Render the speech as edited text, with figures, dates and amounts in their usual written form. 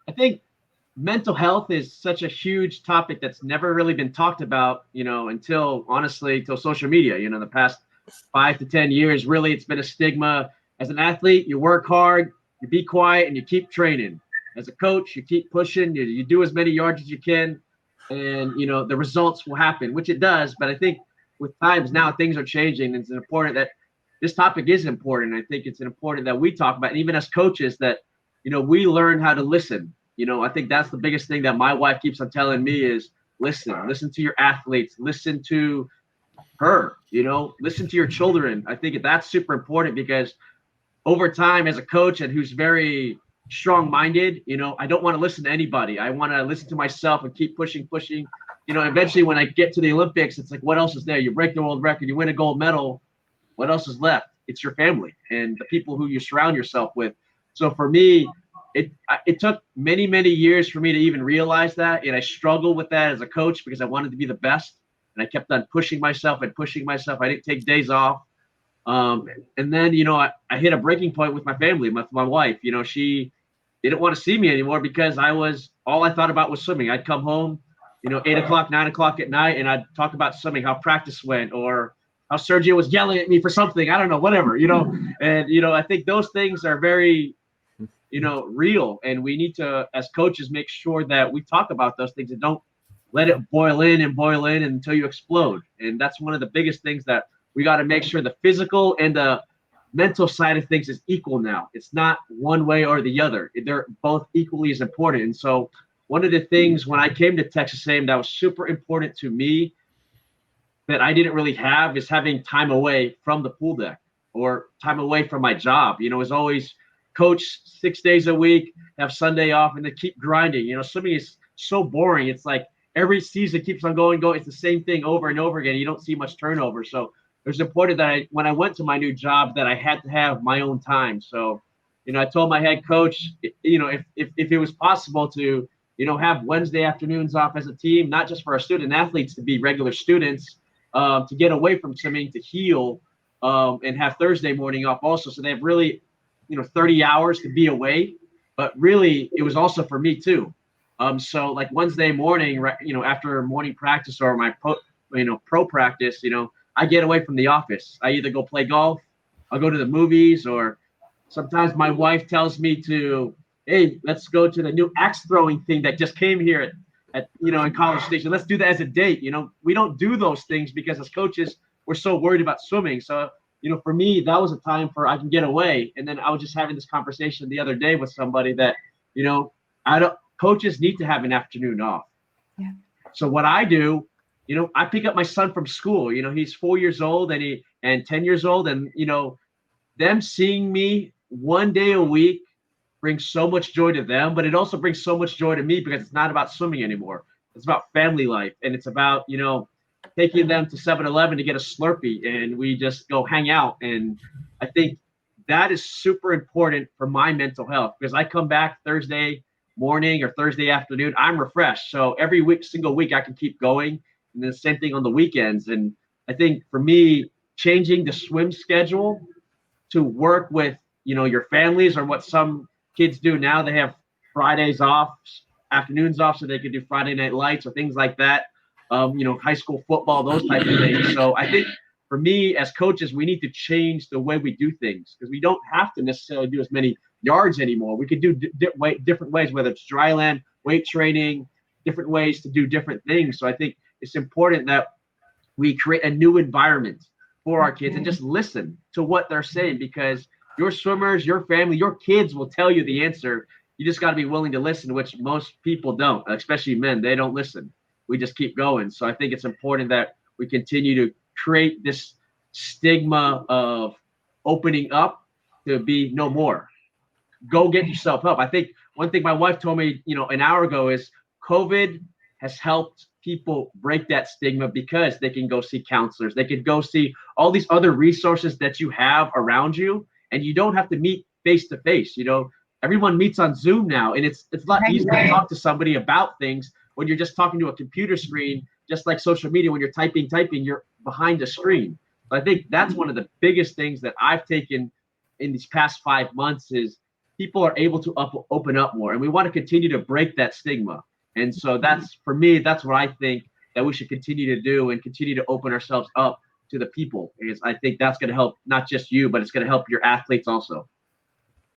I think mental health is such a huge topic that's never really been talked about, until honestly, till social media, the past 5 to 10 years, really, it's been a stigma. As an athlete, you work hard, you be quiet, and you keep training. As a coach, you keep pushing, you do as many yards as you can, and, the results will happen, which it does. But I think with times now, things are changing. And it's important that this topic is important. I think it's important that we talk about, and even as coaches, that, we learn how to listen. I think that's the biggest thing that my wife keeps on telling me is listen to your athletes, listen to her, listen to your children. I think that's super important because over time as a coach and who's very strong minded, I don't want to listen to anybody. I want to listen to myself and keep pushing. Eventually when I get to the Olympics, it's like, what else is there? You break the world record, you win a gold medal. What else is left? It's your family and the people who you surround yourself with. So for me, it took many years for me to even realize that, and I struggled with that as a coach because I wanted to be the best, and I kept on pushing myself. I didn't take days off, and then I hit a breaking point with my family, with my wife. She didn't want to see me anymore because all I thought about was swimming. I'd come home, 8 o'clock, 9 o'clock at night, and I'd talk about swimming, how practice went, or how Sergio was yelling at me for something. I don't know, whatever. And I think those things are very real, and we need to, as coaches, make sure that we talk about those things and don't let it boil in until you explode. And that's one of the biggest things that we got to make sure the physical and the mental side of things is equal now. It's not one way or the other. They're both equally as important. And so one of the things when I came to Texas A&M that was super important to me that I didn't really have is having time away from the pool deck or time away from my job. It's always coach 6 days a week, have Sunday off, and then keep grinding. Swimming is so boring. It's like every season keeps on going. It's the same thing over and over again. You don't see much turnover. So it was important that when I went to my new job that I had to have my own time. So, I told my head coach, if it was possible to, have Wednesday afternoons off as a team, not just for our student athletes to be regular students, to get away from swimming, to heal, and have Thursday morning off also. So they have really 30 hours to be away, but really it was also for me too. So like Wednesday morning, after morning practice or my pro practice, I get away from the office. I either go play golf, I'll go to the movies, or sometimes my wife tells me to, hey, let's go to the new axe throwing thing that just came here at in College Station. Let's do that as a date. We don't do those things because as coaches, we're so worried about swimming. So for me, that was a time for I can get away. And then I was just having this conversation the other day with somebody that, coaches need to have an afternoon off. Yeah. So what I do, I pick up my son from school. He's 4 years old and 10 years old. And, them seeing me one day a week brings so much joy to them, but it also brings so much joy to me because it's not about swimming anymore. It's about family life. And it's about, taking them to 7-Eleven to get a Slurpee and we just go hang out. And I think that is super important for my mental health because I come back Thursday morning or Thursday afternoon, I'm refreshed. So every single week I can keep going. And then the same thing on the weekends. And I think for me, changing the swim schedule to work with, your families or what some kids do now, they have Fridays off, afternoons off so they can do Friday night lights or things like that. High school football, those types of things. So I think for me as coaches, we need to change the way we do things because we don't have to necessarily do as many yards anymore. We could do different ways, whether it's dry land, weight training, different ways to do different things. So I think it's important that we create a new environment for our kids and just listen to what they're saying because your swimmers, your family, your kids will tell you the answer. You just got to be willing to listen, which most people don't, especially men. They don't listen. We just keep going. So I think it's important that we continue to create this stigma of opening up to be no more. Go get yourself help. I think one thing my wife told me, an hour ago is COVID has helped people break that stigma because they can go see counselors. They can go see all these other resources that you have around you, and you don't have to meet face to face. Everyone meets on Zoom now, and it's a lot easier to talk to somebody about things when you're just talking to a computer screen, just like social media, when you're typing, you're behind a screen. But I think that's one of the biggest things that I've taken in these past 5 months is people are able to open up more, and we want to continue to break that stigma. And so that's, for me, that's what I think that we should continue to do, and continue to open ourselves up to the people, because I think that's going to help not just you, but it's going to help your athletes also.